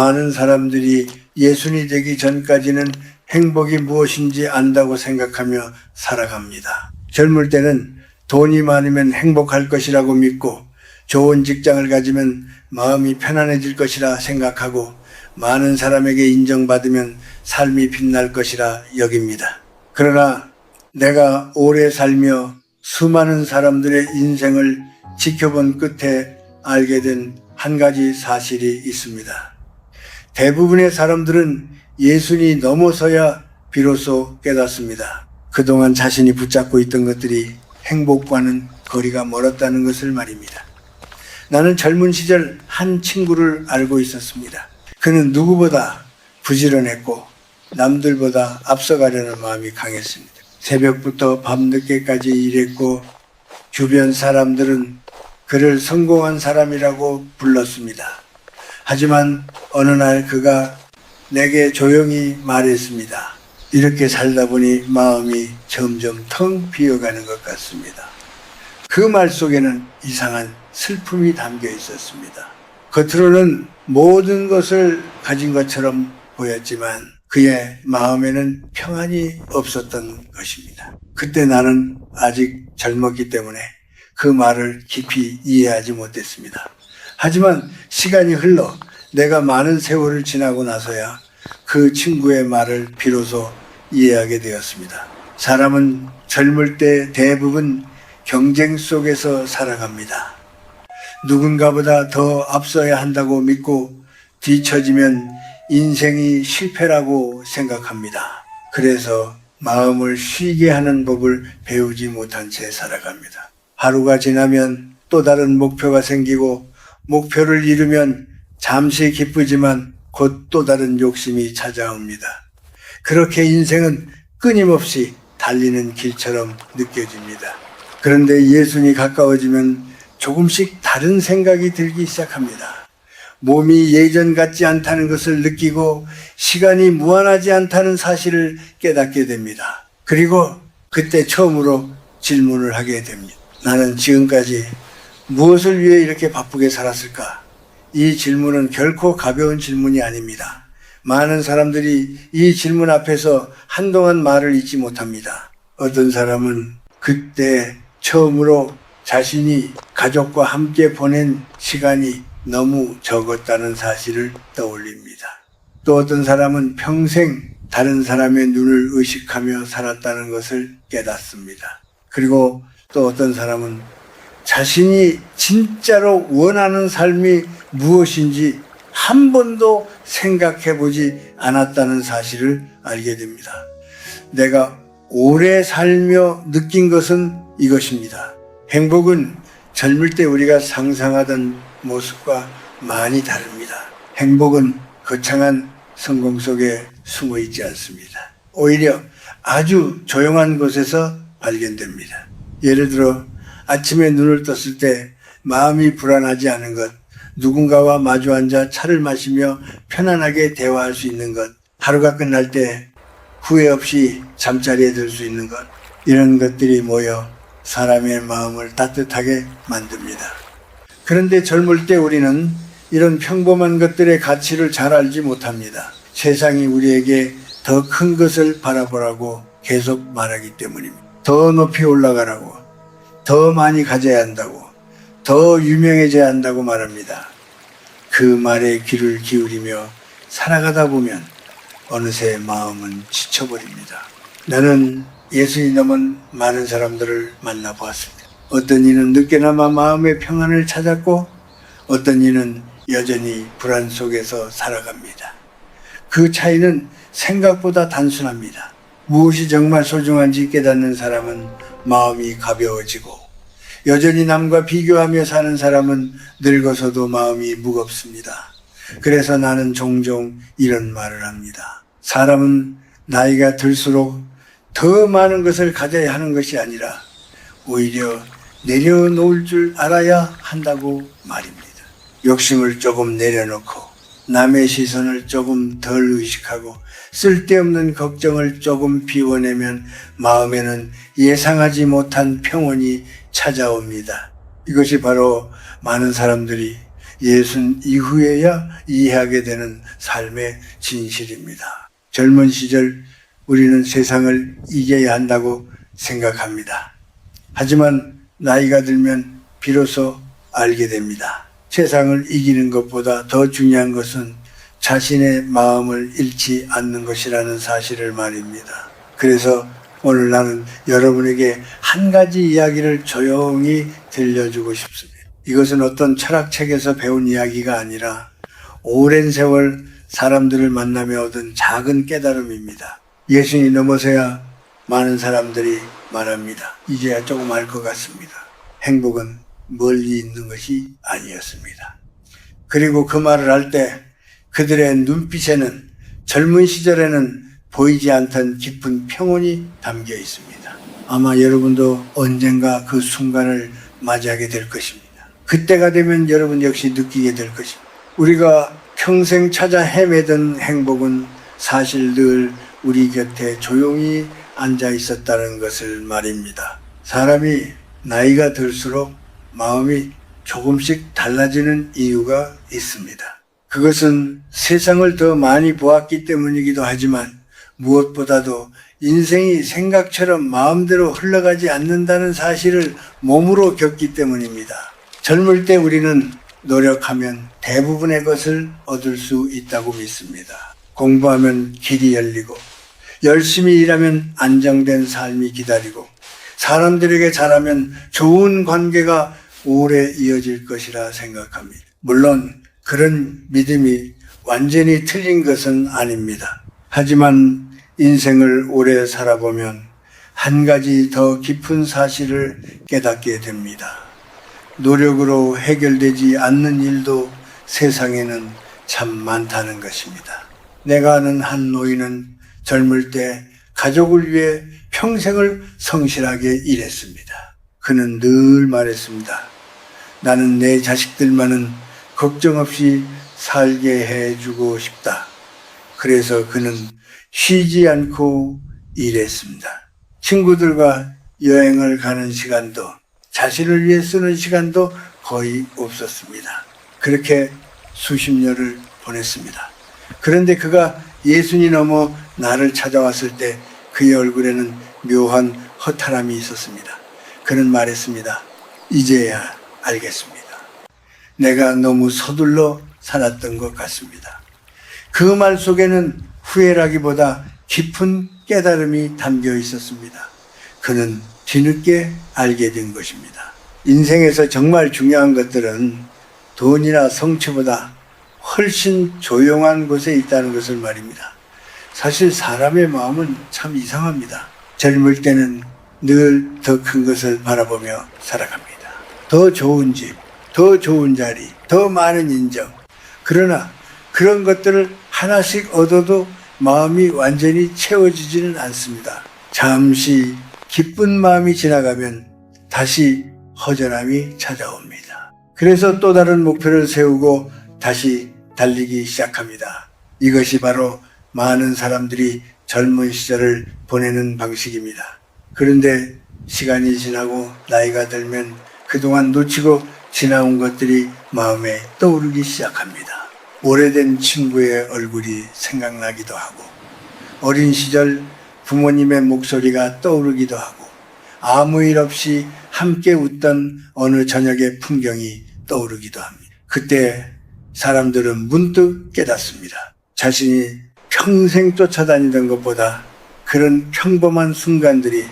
많은 사람들이 예순이 되기 전까지는 행복이 무엇인지 안다고 생각하며 살아갑니다. 젊을 때는 돈이 많으면 행복할 것이라고 믿고 좋은 직장을 가지면 마음이 편안해질 것이라 생각하고 많은 사람에게 인정받으면 삶이 빛날 것이라 여깁니다. 그러나 내가 오래 살며 수많은 사람들의 인생을 지켜본 끝에 알게 된 한 가지 사실이 있습니다. 대부분의 사람들은 예순이 넘어서야 비로소 깨닫습니다. 그동안 자신이 붙잡고 있던 것들이 행복과는 거리가 멀었다는 것을 말입니다. 나는 젊은 시절 한 친구를 알고 있었습니다. 그는 누구보다 부지런했고 남들보다 앞서가려는 마음이 강했습니다. 새벽부터 밤늦게까지 일했고 주변 사람들은 그를 성공한 사람이라고 불렀습니다. 하지만 어느 날 그가 내게 조용히 말했습니다. 이렇게 살다 보니 마음이 점점 텅 비어가는 것 같습니다. 그 말 속에는 이상한 슬픔이 담겨 있었습니다. 겉으로는 모든 것을 가진 것처럼 보였지만 그의 마음에는 평안이 없었던 것입니다. 그때 나는 아직 젊었기 때문에 그 말을 깊이 이해하지 못했습니다. 하지만 시간이 흘러 내가 많은 세월을 지나고 나서야 그 친구의 말을 비로소 이해하게 되었습니다. 사람은 젊을 때 대부분 경쟁 속에서 살아갑니다. 누군가보다 더 앞서야 한다고 믿고 뒤처지면 인생이 실패라고 생각합니다. 그래서 마음을 쉬게 하는 법을 배우지 못한 채 살아갑니다. 하루가 지나면 또 다른 목표가 생기고 목표를 이루면 잠시 기쁘지만 곧 또 다른 욕심이 찾아옵니다. 그렇게 인생은 끊임없이 달리는 길처럼 느껴집니다. 그런데 예순이 가까워지면 조금씩 다른 생각이 들기 시작합니다. 몸이 예전 같지 않다는 것을 느끼고 시간이 무한하지 않다는 사실을 깨닫게 됩니다. 그리고 그때 처음으로 질문을 하게 됩니다. 나는 지금까지 무엇을 위해 이렇게 바쁘게 살았을까? 이 질문은 결코 가벼운 질문이 아닙니다. 많은 사람들이 이 질문 앞에서 한동안 말을 잇지 못합니다. 어떤 사람은 그때 처음으로 자신이 가족과 함께 보낸 시간이 너무 적었다는 사실을 떠올립니다. 또 어떤 사람은 평생 다른 사람의 눈을 의식하며 살았다는 것을 깨닫습니다. 그리고 또 어떤 사람은 자신이 진짜로 원하는 삶이 무엇인지 한 번도 생각해 보지 않았다는 사실을 알게 됩니다. 내가 오래 살며 느낀 것은 이것입니다. 행복은 젊을 때 우리가 상상하던 모습과 많이 다릅니다. 행복은 거창한 성공 속에 숨어 있지 않습니다. 오히려 아주 조용한 곳에서 발견됩니다. 예를 들어 아침에 눈을 떴을 때 마음이 불안하지 않은 것, 누군가와 마주 앉아 차를 마시며 편안하게 대화할 수 있는 것, 하루가 끝날 때 후회 없이 잠자리에 들 수 있는 것, 이런 것들이 모여 사람의 마음을 따뜻하게 만듭니다. 그런데 젊을 때 우리는 이런 평범한 것들의 가치를 잘 알지 못합니다. 세상이 우리에게 더 큰 것을 바라보라고 계속 말하기 때문입니다. 더 높이 올라가라고, 더 많이 가져야 한다고, 더 유명해져야 한다고 말합니다. 그 말에 귀를 기울이며 살아가다 보면 어느새 마음은 지쳐버립니다. 나는 예순이 넘은 많은 사람들을 만나보았습니다. 어떤 이는 늦게나마 마음의 평안을 찾았고 어떤 이는 여전히 불안 속에서 살아갑니다. 그 차이는 생각보다 단순합니다. 무엇이 정말 소중한지 깨닫는 사람은 마음이 가벼워지고 여전히 남과 비교하며 사는 사람은 늙어서도 마음이 무겁습니다. 그래서 나는 종종 이런 말을 합니다. 사람은 나이가 들수록 더 많은 것을 가져야 하는 것이 아니라 오히려 내려놓을 줄 알아야 한다고 말입니다. 욕심을 조금 내려놓고 남의 시선을 조금 덜 의식하고 쓸데없는 걱정을 조금 비워내면 마음에는 예상하지 못한 평온이 찾아옵니다. 이것이 바로 많은 사람들이 예순 이후에야 이해하게 되는 삶의 진실입니다. 젊은 시절 우리는 세상을 이겨야 한다고 생각합니다. 하지만 나이가 들면 비로소 알게 됩니다. 세상을 이기는 것보다 더 중요한 것은 자신의 마음을 잃지 않는 것이라는 사실을 말입니다. 그래서 오늘 나는 여러분에게 한 가지 이야기를 조용히 들려주고 싶습니다. 이것은 어떤 철학책에서 배운 이야기가 아니라 오랜 세월 사람들을 만나며 얻은 작은 깨달음입니다. 예수님이 넘어서야 많은 사람들이 말합니다. 이제야 조금 알 것 같습니다. 행복은 멀리 있는 것이 아니었습니다. 그리고 그 말을 할 때 그들의 눈빛에는 젊은 시절에는 보이지 않던 깊은 평온이 담겨 있습니다. 아마 여러분도 언젠가 그 순간을 맞이하게 될 것입니다. 그때가 되면 여러분 역시 느끼게 될 것입니다. 우리가 평생 찾아 헤매던 행복은 사실 늘 우리 곁에 조용히 앉아 있었다는 것을 말입니다. 사람이 나이가 들수록 마음이 조금씩 달라지는 이유가 있습니다. 그것은 세상을 더 많이 보았기 때문이기도 하지만 무엇보다도 인생이 생각처럼 마음대로 흘러가지 않는다는 사실을 몸으로 겪기 때문입니다. 젊을 때 우리는 노력하면 대부분의 것을 얻을 수 있다고 믿습니다. 공부하면 길이 열리고 열심히 일하면 안정된 삶이 기다리고 사람들에게 잘하면 좋은 관계가 오래 이어질 것이라 생각합니다. 물론 그런 믿음이 완전히 틀린 것은 아닙니다. 하지만 인생을 오래 살아보면 한 가지 더 깊은 사실을 깨닫게 됩니다. 노력으로 해결되지 않는 일도 세상에는 참 많다는 것입니다. 내가 아는 한 노인은 젊을 때 가족을 위해 평생을 성실하게 일했습니다. 그는 늘 말했습니다. 나는 내 자식들만은 걱정 없이 살게 해주고 싶다. 그래서 그는 쉬지 않고 일했습니다. 친구들과 여행을 가는 시간도 자신을 위해 쓰는 시간도 거의 없었습니다. 그렇게 수십 년을 보냈습니다. 그런데 그가 예순이 넘어 나를 찾아왔을 때 그의 얼굴에는 묘한 허탈함이 있었습니다. 그는 말했습니다. 이제야 알겠습니다. 내가 너무 서둘러 살았던 것 같습니다. 그 말 속에는 후회라기보다 깊은 깨달음이 담겨 있었습니다. 그는 뒤늦게 알게 된 것입니다. 인생에서 정말 중요한 것들은 돈이나 성취보다 훨씬 조용한 곳에 있다는 것을 말입니다. 사실 사람의 마음은 참 이상합니다. 젊을 때는 늘 더 큰 것을 바라보며 살아갑니다. 더 좋은 집, 더 좋은 자리, 더 많은 인정. 그러나 그런 것들을 하나씩 얻어도 마음이 완전히 채워지지는 않습니다. 잠시 기쁜 마음이 지나가면 다시 허전함이 찾아옵니다. 그래서 또 다른 목표를 세우고 다시 달리기 시작합니다. 이것이 바로 많은 사람들이 젊은 시절을 보내는 방식입니다. 그런데 시간이 지나고 나이가 들면 그동안 놓치고 지나온 것들이 마음에 떠오르기 시작합니다. 오래된 친구의 얼굴이 생각나기도 하고 어린 시절 부모님의 목소리가 떠오르기도 하고 아무 일 없이 함께 웃던 어느 저녁의 풍경이 떠오르기도 합니다. 그때 사람들은 문득 깨닫습니다. 자신이 평생 쫓아다니던 것보다 그런 평범한 순간들이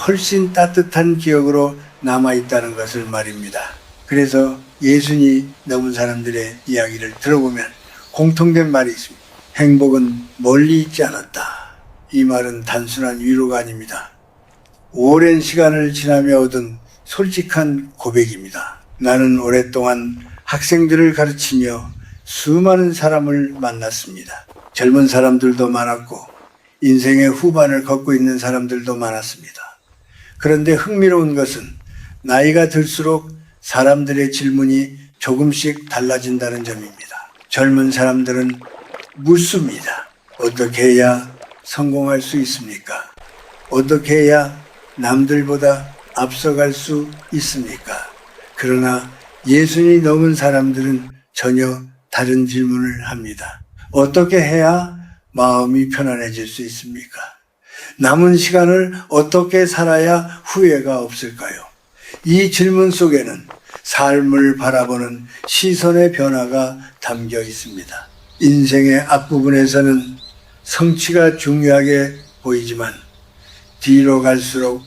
훨씬 따뜻한 기억으로 남아있다는 것을 말입니다. 그래서 예순이 넘은 사람들의 이야기를 들어보면 공통된 말이 있습니다. 행복은 멀리 있지 않았다. 이 말은 단순한 위로가 아닙니다. 오랜 시간을 지나며 얻은 솔직한 고백입니다. 나는 오랫동안 학생들을 가르치며 수많은 사람을 만났습니다. 젊은 사람들도 많았고 인생의 후반을 걷고 있는 사람들도 많았습니다. 그런데 흥미로운 것은 나이가 들수록 사람들의 질문이 조금씩 달라진다는 점입니다. 젊은 사람들은 묻습니다. 어떻게 해야 성공할 수 있습니까? 어떻게 해야 남들보다 앞서갈 수 있습니까? 그러나 예순이 넘은 사람들은 전혀 다른 질문을 합니다. 어떻게 해야 마음이 편안해질 수 있습니까? 남은 시간을 어떻게 살아야 후회가 없을까요? 이 질문 속에는 삶을 바라보는 시선의 변화가 담겨 있습니다. 인생의 앞부분에서는 성취가 중요하게 보이지만 뒤로 갈수록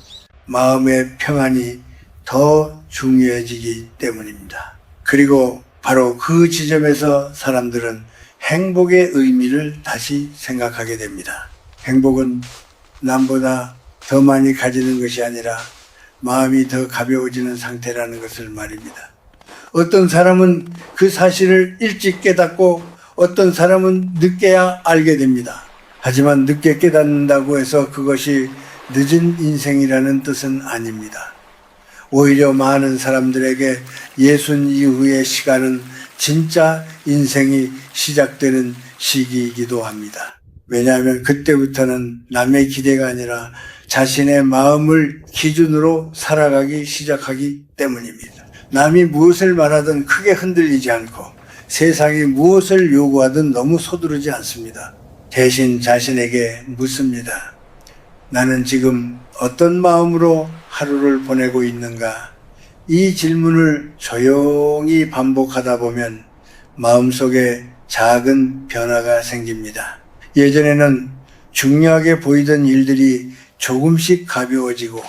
마음의 평안이 더 중요해지기 때문입니다. 그리고 바로 그 지점에서 사람들은 행복의 의미를 다시 생각하게 됩니다. 행복은 남보다 더 많이 가지는 것이 아니라 마음이 더 가벼워지는 상태라는 것을 말입니다. 어떤 사람은 그 사실을 일찍 깨닫고 어떤 사람은 늦게야 알게 됩니다. 하지만 늦게 깨닫는다고 해서 그것이 늦은 인생이라는 뜻은 아닙니다. 오히려 많은 사람들에게 예순 이후의 시간은 진짜 인생이 시작되는 시기이기도 합니다. 왜냐하면 그때부터는 남의 기대가 아니라 자신의 마음을 기준으로 살아가기 시작하기 때문입니다. 남이 무엇을 말하든 크게 흔들리지 않고 세상이 무엇을 요구하든 너무 서두르지 않습니다. 대신 자신에게 묻습니다. 나는 지금 어떤 마음으로 하루를 보내고 있는가? 이 질문을 조용히 반복하다 보면 마음속에 작은 변화가 생깁니다. 예전에는 중요하게 보이던 일들이 조금씩 가벼워지고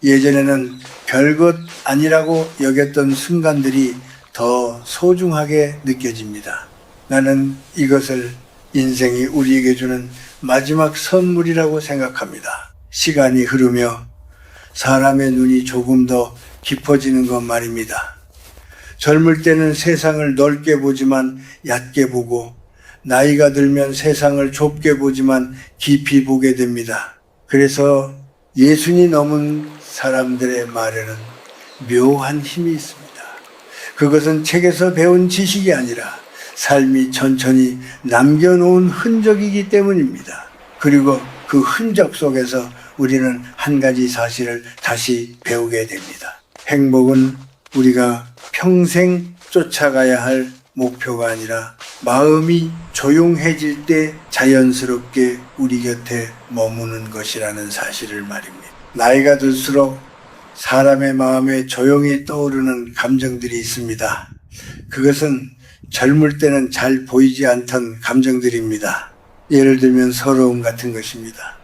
예전에는 별것 아니라고 여겼던 순간들이 더 소중하게 느껴집니다. 나는 이것을 인생이 우리에게 주는 마지막 선물이라고 생각합니다. 시간이 흐르며 사람의 눈이 조금 더 깊어지는 것 말입니다. 젊을 때는 세상을 넓게 보지만 얕게 보고 나이가 들면 세상을 좁게 보지만 깊이 보게 됩니다. 그래서 예순이 넘은 사람들의 말에는 묘한 힘이 있습니다. 그것은 책에서 배운 지식이 아니라 삶이 천천히 남겨놓은 흔적이기 때문입니다. 그리고 그 흔적 속에서 우리는 한 가지 사실을 다시 배우게 됩니다. 행복은 우리가 평생 쫓아가야 할 목표가 아니라 마음이 조용해질 때 자연스럽게 우리 곁에 머무는 것이라는 사실을 말입니다. 나이가 들수록 사람의 마음에 조용히 떠오르는 감정들이 있습니다. 그것은 젊을 때는 잘 보이지 않던 감정들입니다. 예를 들면 서러움 같은 것입니다.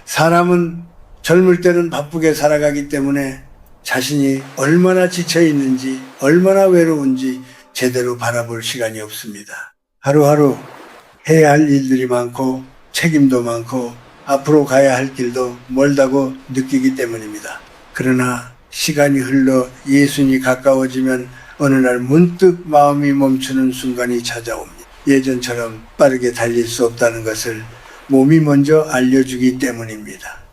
사람은 젊을 때는 바쁘게 살아가기 때문에 자신이 얼마나 지쳐 있는지, 얼마나 외로운지 제대로 바라볼 시간이 없습니다. 하루하루 해야 할 일들이 많고 책임도 많고 앞으로 가야 할 길도 멀다고 느끼기 때문입니다. 그러나 시간이 흘러 예순이 가까워지면 어느 날 문득 마음이 멈추는 순간이 찾아옵니다. 예전처럼 빠르게 달릴 수 없다는 것을 몸이 먼저 알려주기 때문입니다.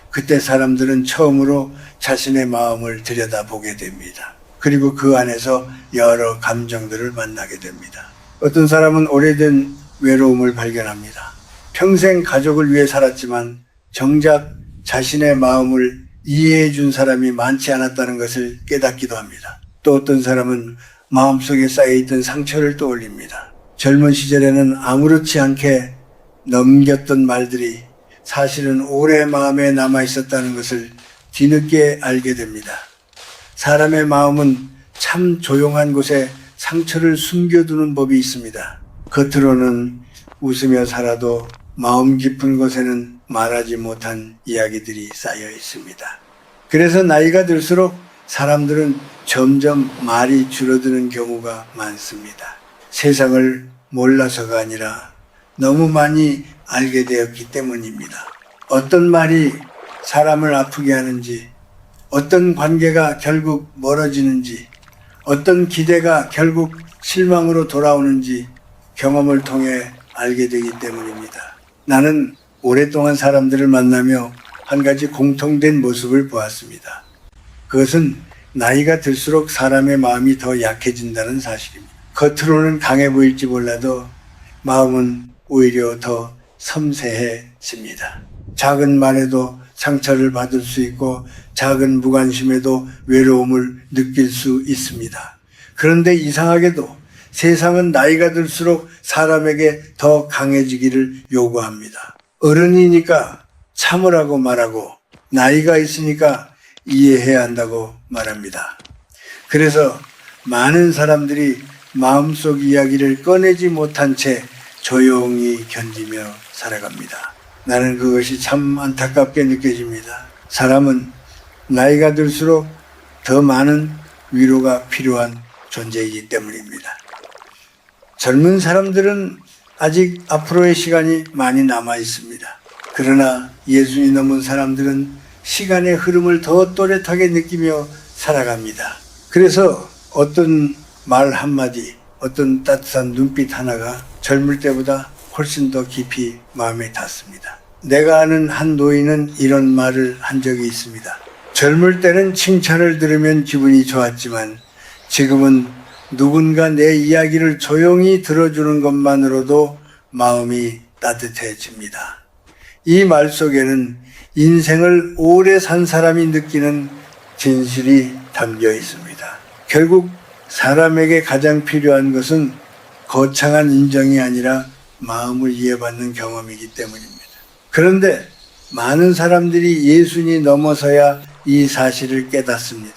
그때 사람들은 처음으로 자신의 마음을 들여다보게 됩니다. 그리고 그 안에서 여러 감정들을 만나게 됩니다. 어떤 사람은 오래된 외로움을 발견합니다. 평생 가족을 위해 살았지만 정작 자신의 마음을 이해해 준 사람이 많지 않았다는 것을 깨닫기도 합니다. 또 어떤 사람은 마음속에 쌓여있던 상처를 떠올립니다. 젊은 시절에는 아무렇지 않게 넘겼던 말들이 사실은 오래 마음에 남아있었다는 것을 뒤늦게 알게 됩니다. 사람의 마음은 참 조용한 곳에 상처를 숨겨두는 법이 있습니다. 겉으로는 웃으며 살아도 마음 깊은 곳에는 말하지 못한 이야기들이 쌓여 있습니다. 그래서 나이가 들수록 사람들은 점점 말이 줄어드는 경우가 많습니다. 세상을 몰라서가 아니라 너무 많이 알게 되었기 때문입니다. 어떤 말이 사람을 아프게 하는지, 어떤 관계가 결국 멀어지는지, 어떤 기대가 결국 실망으로 돌아오는지 경험을 통해 알게 되기 때문입니다. 나는 오랫동안 사람들을 만나며 한 가지 공통된 모습을 보았습니다. 그것은 나이가 들수록 사람의 마음이 더 약해진다는 사실입니다. 겉으로는 강해 보일지 몰라도 마음은 오히려 더 섬세해집니다. 작은 말에도 상처를 받을 수 있고 작은 무관심에도 외로움을 느낄 수 있습니다. 그런데 이상하게도 세상은 나이가 들수록 사람에게 더 강해지기를 요구합니다. 어른이니까 참으라고 말하고 나이가 있으니까 이해해야 한다고 말합니다. 그래서 많은 사람들이 마음속 이야기를 꺼내지 못한 채 조용히 견디며 살아갑니다. 나는 그것이 참 안타깝게 느껴집니다. 사람은 나이가 들수록 더 많은 위로가 필요한 존재이기 때문입니다. 젊은 사람들은 아직 앞으로의 시간이 많이 남아 있습니다. 그러나 예순이 넘은 사람들은 시간의 흐름을 더 또렷하게 느끼며 살아갑니다. 그래서 어떤 말 한마디, 어떤 따뜻한 눈빛 하나가 젊을 때보다 훨씬 더 깊이 마음에 닿습니다. 내가 아는 한 노인은 이런 말을 한 적이 있습니다. 젊을 때는 칭찬을 들으면 기분이 좋았지만 지금은 누군가 내 이야기를 조용히 들어주는 것만으로도 마음이 따뜻해집니다. 이 말 속에는 인생을 오래 산 사람이 느끼는 진실이 담겨 있습니다. 결국 사람에게 가장 필요한 것은 거창한 인정이 아니라 마음을 이해받는 경험이기 때문입니다. 그런데 많은 사람들이 예순이 넘어서야 이 사실을 깨닫습니다.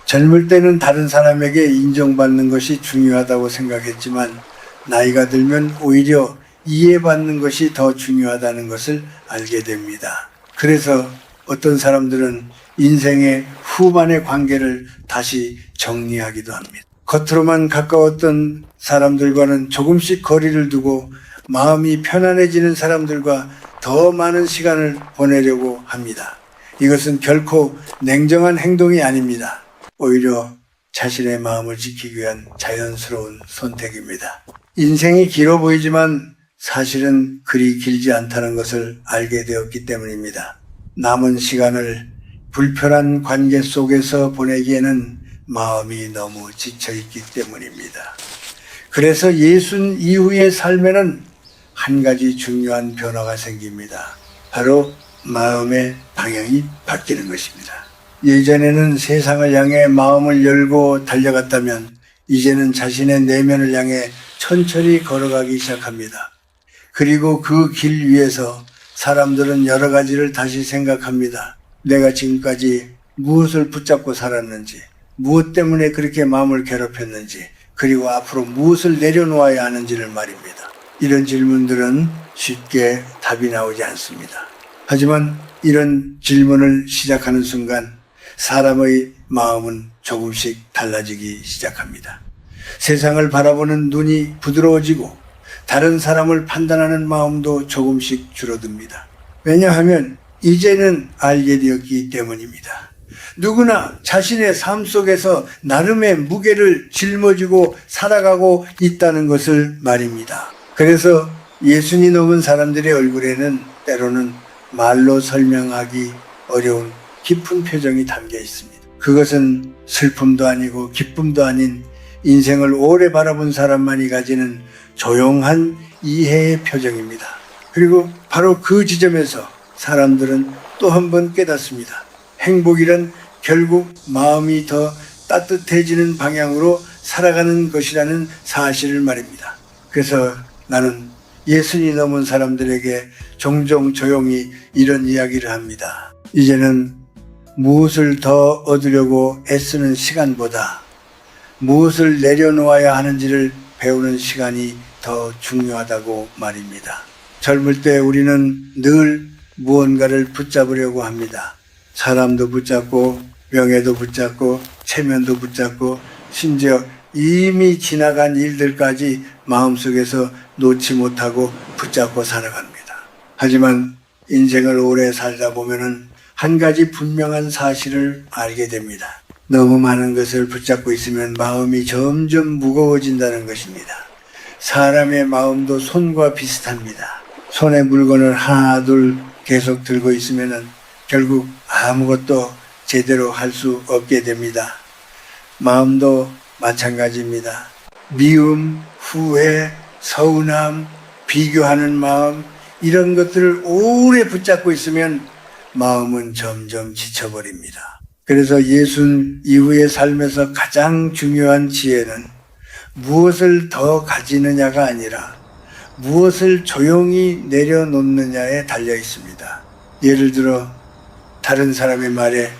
젊을 때는 다른 사람에게 인정받는 것이 중요하다고 생각했지만 나이가 들면 오히려 이해받는 것이 더 중요하다는 것을 알게 됩니다. 그래서 어떤 사람들은 인생의 후반의 관계를 다시 정리하기도 합니다. 겉으로만 가까웠던 사람들과는 조금씩 거리를 두고 마음이 편안해지는 사람들과 더 많은 시간을 보내려고 합니다. 이것은 결코 냉정한 행동이 아닙니다. 오히려 자신의 마음을 지키기 위한 자연스러운 선택입니다. 인생이 길어 보이지만 사실은 그리 길지 않다는 것을 알게 되었기 때문입니다. 남은 시간을 불편한 관계 속에서 보내기에는 마음이 너무 지쳐있기 때문입니다. 그래서 예순 이후의 삶에는 한 가지 중요한 변화가 생깁니다. 바로 마음의 방향이 바뀌는 것입니다. 예전에는 세상을 향해 마음을 열고 달려갔다면 이제는 자신의 내면을 향해 천천히 걸어가기 시작합니다. 그리고 그 길 위에서 사람들은 여러 가지를 다시 생각합니다. 내가 지금까지 무엇을 붙잡고 살았는지, 무엇 때문에 그렇게 마음을 괴롭혔는지, 그리고 앞으로 무엇을 내려놓아야 하는지를 말입니다. 이런 질문들은 쉽게 답이 나오지 않습니다. 하지만 이런 질문을 시작하는 순간 사람의 마음은 조금씩 달라지기 시작합니다. 세상을 바라보는 눈이 부드러워지고 다른 사람을 판단하는 마음도 조금씩 줄어듭니다. 왜냐하면 이제는 알게 되었기 때문입니다. 누구나 자신의 삶 속에서 나름의 무게를 짊어지고 살아가고 있다는 것을 말입니다. 그래서 예순이 넘은 사람들의 얼굴에는 때로는 말로 설명하기 어려운 깊은 표정이 담겨 있습니다. 그것은 슬픔도 아니고 기쁨도 아닌 인생을 오래 바라본 사람만이 가지는 조용한 이해의 표정입니다. 그리고 바로 그 지점에서 사람들은 또 한 번 깨닫습니다. 행복이란 결국 마음이 더 따뜻해지는 방향으로 살아가는 것이라는 사실을 말입니다. 그래서 나는 예순이 넘은 사람들에게 종종 조용히 이런 이야기를 합니다. 이제는 무엇을 더 얻으려고 애쓰는 시간보다 무엇을 내려놓아야 하는지를 배우는 시간이 더 중요하다고 말입니다. 젊을 때 우리는 늘 무언가를 붙잡으려고 합니다. 사람도 붙잡고 명예도 붙잡고 체면도 붙잡고 심지어 이미 지나간 일들까지 마음속에서 놓지 못하고 붙잡고 살아갑니다. 하지만 인생을 오래 살다 보면은 한 가지 분명한 사실을 알게 됩니다. 너무 많은 것을 붙잡고 있으면 마음이 점점 무거워진다는 것입니다. 사람의 마음도 손과 비슷합니다. 손에 물건을 하나 둘 계속 들고 있으면은 결국 아무것도 제대로 할 수 없게 됩니다. 마음도 마찬가지입니다. 미움, 후회, 서운함, 비교하는 마음 이런 것들을 오래 붙잡고 있으면 마음은 점점 지쳐버립니다. 그래서 예순 이후의 삶에서 가장 중요한 지혜는 무엇을 더 가지느냐가 아니라 무엇을 조용히 내려놓느냐에 달려 있습니다. 예를 들어 다른 사람의 말에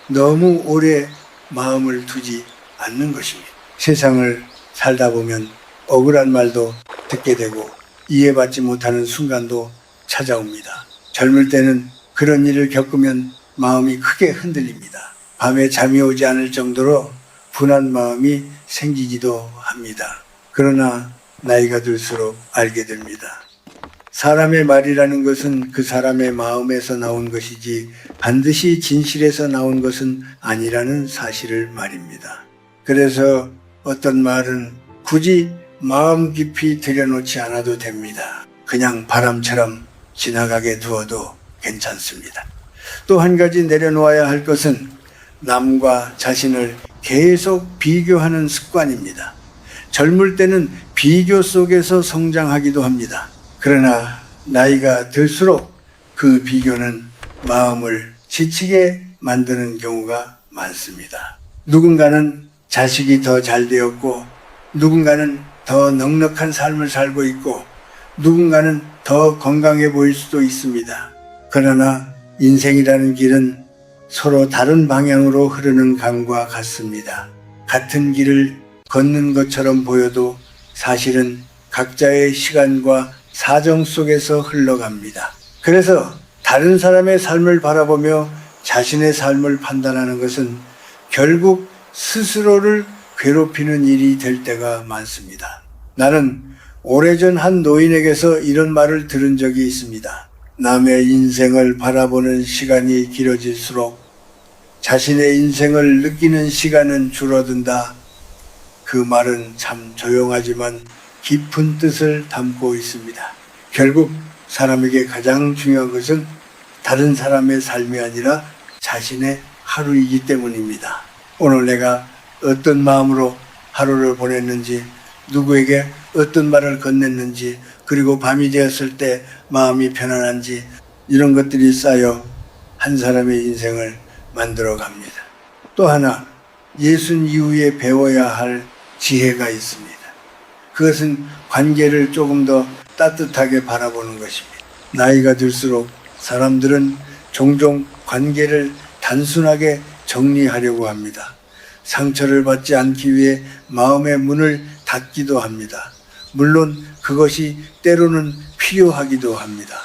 너무 오래 마음을 두지 않는 것입니다. 세상을 살다 보면 억울한 말도 듣게 되고 이해받지 못하는 순간도 찾아옵니다. 젊을 때는 그런 일을 겪으면 마음이 크게 흔들립니다. 밤에 잠이 오지 않을 정도로 분한 마음이 생기기도 합니다. 그러나 나이가 들수록 알게 됩니다. 사람의 말이라는 것은 그 사람의 마음에서 나온 것이지 반드시 진실에서 나온 것은 아니라는 사실을 말입니다. 그래서 어떤 말은 굳이 마음 깊이 들여놓지 않아도 됩니다. 그냥 바람처럼 지나가게 두어도 괜찮습니다. 또 한 가지 내려놓아야 할 것은 남과 자신을 계속 비교하는 습관입니다. 젊을 때는 비교 속에서 성장하기도 합니다. 그러나 나이가 들수록 그 비교는 마음을 지치게 만드는 경우가 많습니다. 누군가는 자식이 더 잘 되었고, 누군가는 더 넉넉한 삶을 살고 있고, 누군가는 더 건강해 보일 수도 있습니다. 그러나 인생이라는 길은 서로 다른 방향으로 흐르는 강과 같습니다. 같은 길을 걷는 것처럼 보여도 사실은 각자의 시간과 사정 속에서 흘러갑니다. 그래서 다른 사람의 삶을 바라보며 자신의 삶을 판단하는 것은 결국 스스로를 괴롭히는 일이 될 때가 많습니다. 나는 오래전 한 노인에게서 이런 말을 들은 적이 있습니다. 남의 인생을 바라보는 시간이 길어질수록 자신의 인생을 느끼는 시간은 줄어든다. 그 말은 참 조용하지만 깊은 뜻을 담고 있습니다. 결국 사람에게 가장 중요한 것은 다른 사람의 삶이 아니라 자신의 하루이기 때문입니다. 오늘 내가 어떤 마음으로 하루를 보냈는지, 누구에게 어떤 말을 건넸는지, 그리고 밤이 되었을 때 마음이 편안한지, 이런 것들이 쌓여 한 사람의 인생을 만들어 갑니다. 또 하나, 예순 이후에 배워야 할 지혜가 있습니다. 그것은 관계를 조금 더 따뜻하게 바라보는 것입니다. 나이가 들수록 사람들은 종종 관계를 단순하게 정리하려고 합니다. 상처를 받지 않기 위해 마음의 문을 닫기도 합니다. 물론 그것이 때로는 필요하기도 합니다.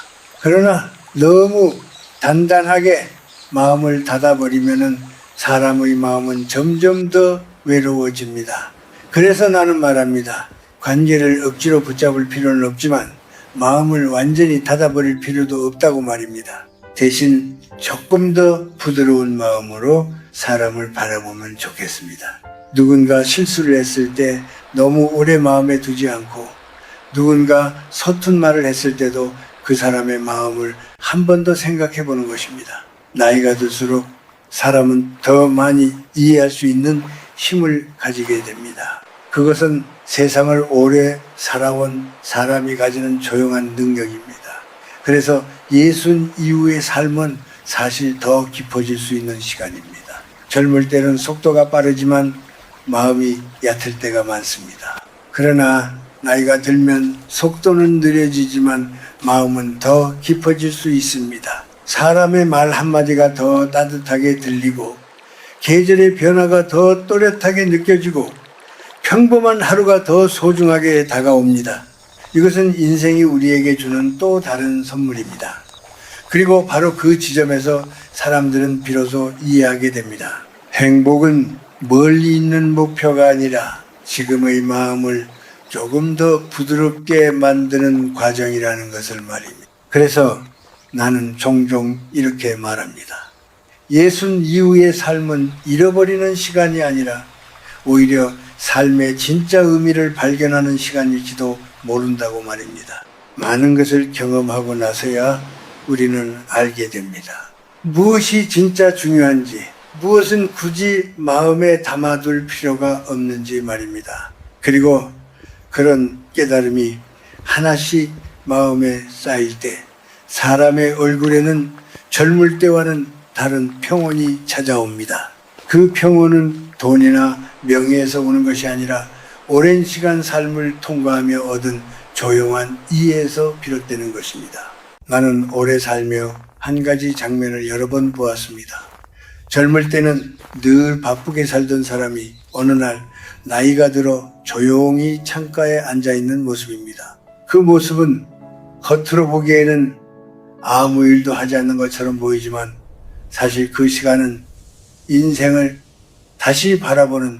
그러나 너무 단단하게 마음을 닫아버리면 사람의 마음은 점점 더 외로워집니다. 그래서 나는 말합니다. 관계를 억지로 붙잡을 필요는 없지만 마음을 완전히 닫아버릴 필요도 없다고 말입니다. 대신 조금 더 부드러운 마음으로 사람을 바라보면 좋겠습니다. 누군가 실수를 했을 때 너무 오래 마음에 두지 않고, 누군가 서툰 말을 했을 때도 그 사람의 마음을 한 번 더 생각해 보는 것입니다. 나이가 들수록 사람은 더 많이 이해할 수 있는 힘을 가지게 됩니다. 그것은 세상을 오래 살아온 사람이 가지는 조용한 능력입니다. 그래서 예순 이후의 삶은 사실 더 깊어질 수 있는 시간입니다. 젊을 때는 속도가 빠르지만 마음이 얕을 때가 많습니다. 그러나 나이가 들면 속도는 느려지지만 마음은 더 깊어질 수 있습니다. 사람의 말 한마디가 더 따뜻하게 들리고, 계절의 변화가 더 또렷하게 느껴지고, 평범한 하루가 더 소중하게 다가옵니다. 이것은 인생이 우리에게 주는 또 다른 선물입니다. 그리고 바로 그 지점에서 사람들은 비로소 이해하게 됩니다. 행복은 멀리 있는 목표가 아니라 지금의 마음을 조금 더 부드럽게 만드는 과정이라는 것을 말입니다. 그래서 나는 종종 이렇게 말합니다. 예순 이후의 삶은 잃어버리는 시간이 아니라 오히려 삶의 진짜 의미를 발견하는 시간일지도 모른다고 말입니다. 많은 것을 경험하고 나서야 우리는 알게 됩니다. 무엇이 진짜 중요한지, 무엇은 굳이 마음에 담아둘 필요가 없는지 말입니다. 그리고 그런 깨달음이 하나씩 마음에 쌓일 때 사람의 얼굴에는 젊을 때와는 다른 평온이 찾아옵니다. 그 평온은 돈이나 명예에서 오는 것이 아니라 오랜 시간 삶을 통과하며 얻은 조용한 이해에서 비롯되는 것입니다. 나는 오래 살며 한 가지 장면을 여러 번 보았습니다. 젊을 때는 늘 바쁘게 살던 사람이 어느 날 나이가 들어 조용히 창가에 앉아 있는 모습입니다. 그 모습은 겉으로 보기에는 아무 일도 하지 않는 것처럼 보이지만 사실 그 시간은 인생을 다시 바라보는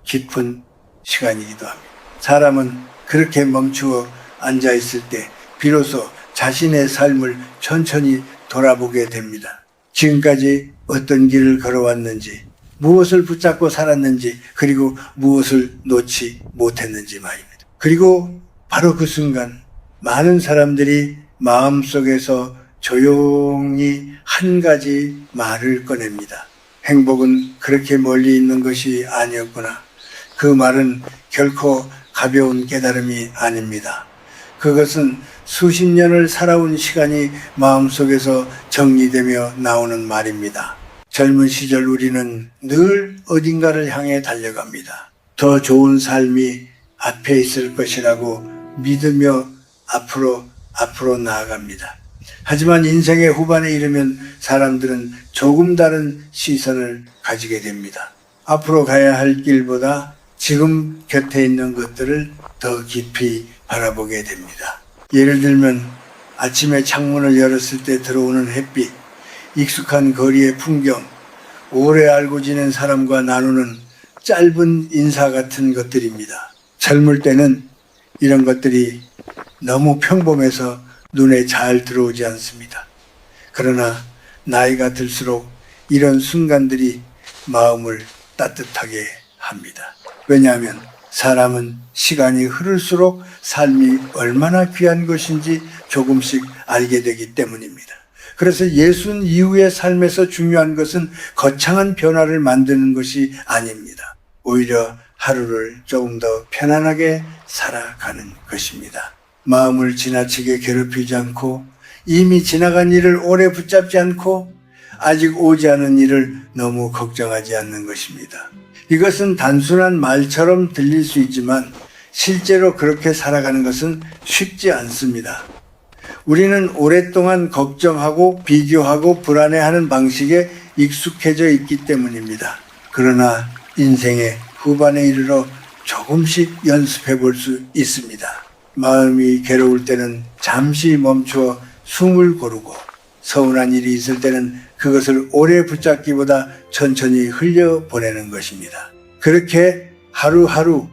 깊은 시간이기도 합니다. 사람은 그렇게 멈추어 앉아 있을 때 비로소 자신의 삶을 천천히 돌아보게 됩니다. 지금까지 어떤 길을 걸어왔는지, 무엇을 붙잡고 살았는지, 그리고 무엇을 놓지 못했는지 말입니다. 그리고 바로 그 순간 많은 사람들이 마음속에서 조용히 한 가지 말을 꺼냅니다. 행복은 그렇게 멀리 있는 것이 아니었구나. 그 말은 결코 가벼운 깨달음이 아닙니다. 그것은 수십 년을 살아온 시간이 마음속에서 정리되며 나오는 말입니다. 젊은 시절 우리는 늘 어딘가를 향해 달려갑니다. 더 좋은 삶이 앞에 있을 것이라고 믿으며 앞으로 나아갑니다. 하지만 인생의 후반에 이르면 사람들은 조금 다른 시선을 가지게 됩니다. 앞으로 가야 할 길보다 지금 곁에 있는 것들을 더 깊이 바라보게 됩니다. 예를 들면 아침에 창문을 열었을 때 들어오는 햇빛, 익숙한 거리의 풍경, 오래 알고 지낸 사람과 나누는 짧은 인사 같은 것들입니다. 젊을 때는 이런 것들이 너무 평범해서 눈에 잘 들어오지 않습니다. 그러나 나이가 들수록 이런 순간들이 마음을 따뜻하게 합니다. 왜냐하면 사람은 시간이 흐를수록 삶이 얼마나 귀한 것인지 조금씩 알게 되기 때문입니다. 그래서 예순 이후의 삶에서 중요한 것은 거창한 변화를 만드는 것이 아닙니다. 오히려 하루를 조금 더 편안하게 살아가는 것입니다. 마음을 지나치게 괴롭히지 않고 이미 지나간 일을 오래 붙잡지 않고 아직 오지 않은 일을 너무 걱정하지 않는 것입니다. 이것은 단순한 말처럼 들릴 수 있지만 실제로 그렇게 살아가는 것은 쉽지 않습니다. 우리는 오랫동안 걱정하고 비교하고 불안해하는 방식에 익숙해져 있기 때문입니다. 그러나 인생의 후반에 이르러 조금씩 연습해 볼 수 있습니다. 마음이 괴로울 때는 잠시 멈추어 숨을 고르고 서운한 일이 있을 때는 그것을 오래 붙잡기보다 천천히 흘려보내는 것입니다. 그렇게 하루하루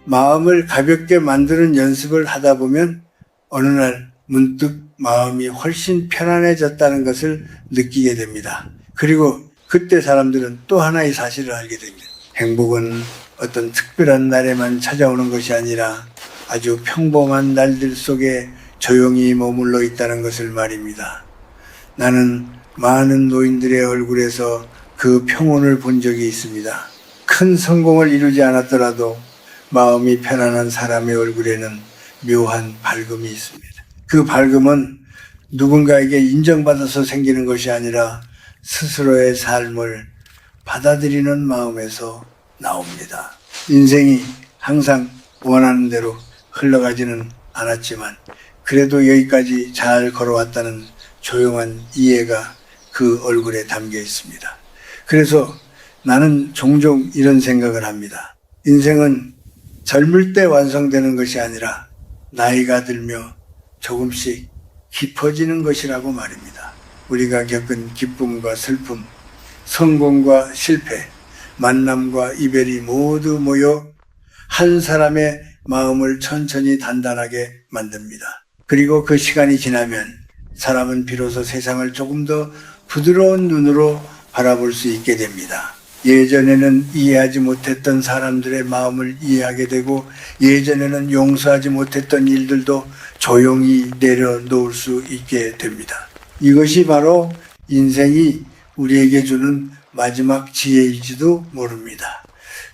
마음을 가볍게 만드는 연습을 하다 보면 어느 날 문득 마음이 훨씬 편안해졌다는 것을 느끼게 됩니다. 그리고 그때 사람들은 또 하나의 사실을 알게 됩니다. 행복은 어떤 특별한 날에만 찾아오는 것이 아니라 아주 평범한 날들 속에 조용히 머물러 있다는 것을 말입니다. 나는 많은 노인들의 얼굴에서 그 평온을 본 적이 있습니다. 큰 성공을 이루지 않았더라도 마음이 편안한 사람의 얼굴에는 묘한 밝음이 있습니다. 그 밝음은 누군가에게 인정받아서 생기는 것이 아니라 스스로의 삶을 받아들이는 마음에서 나옵니다. 인생이 항상 원하는 대로 흘러가지는 않았지만 그래도 여기까지 잘 걸어왔다는 조용한 이해가 그 얼굴에 담겨 있습니다. 그래서 나는 종종 이런 생각을 합니다. 인생은 젊을 때 완성되는 것이 아니라 나이가 들며 조금씩 깊어지는 것이라고 말입니다. 우리가 겪은 기쁨과 슬픔, 성공과 실패, 만남과 이별이 모두 모여 한 사람의 마음을 천천히 단단하게 만듭니다. 그리고 그 시간이 지나면 사람은 비로소 세상을 조금 더 부드러운 눈으로 바라볼 수 있게 됩니다. 예전에는 이해하지 못했던 사람들의 마음을 이해하게 되고 예전에는 용서하지 못했던 일들도 조용히 내려놓을 수 있게 됩니다. 이것이 바로 인생이 우리에게 주는 마지막 지혜일지도 모릅니다.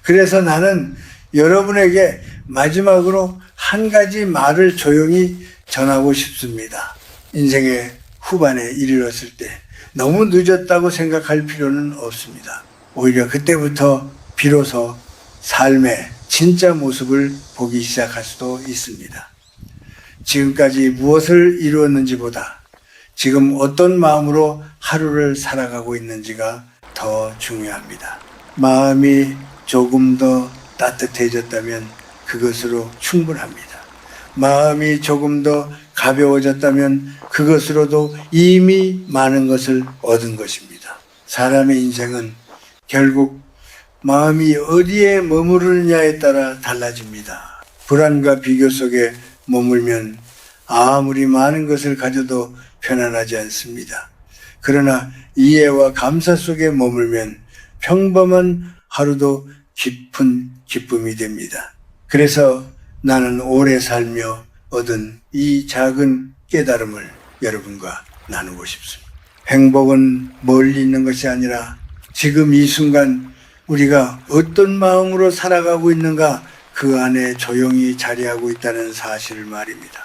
그래서 나는 여러분에게 마지막으로 한 가지 말을 조용히 전하고 싶습니다. 인생의 후반에 이르렀을 때 너무 늦었다고 생각할 필요는 없습니다. 오히려 그때부터 비로소 삶의 진짜 모습을 보기 시작할 수도 있습니다. 지금까지 무엇을 이루었는지보다 지금 어떤 마음으로 하루를 살아가고 있는지가 더 중요합니다. 마음이 조금 더 따뜻해졌다면 그것으로 충분합니다. 마음이 조금 더 가벼워졌다면 그것으로도 이미 많은 것을 얻은 것입니다. 사람의 인생은 결국 마음이 어디에 머무르느냐에 따라 달라집니다. 불안과 비교 속에 머물면 아무리 많은 것을 가져도 편안하지 않습니다. 그러나 이해와 감사 속에 머물면 평범한 하루도 깊은 기쁨이 됩니다. 그래서 나는 오래 살며 얻은 이 작은 깨달음을 여러분과 나누고 싶습니다. 행복은 멀리 있는 것이 아니라 지금 이 순간 우리가 어떤 마음으로 살아가고 있는가 그 안에 조용히 자리하고 있다는 사실을 말입니다.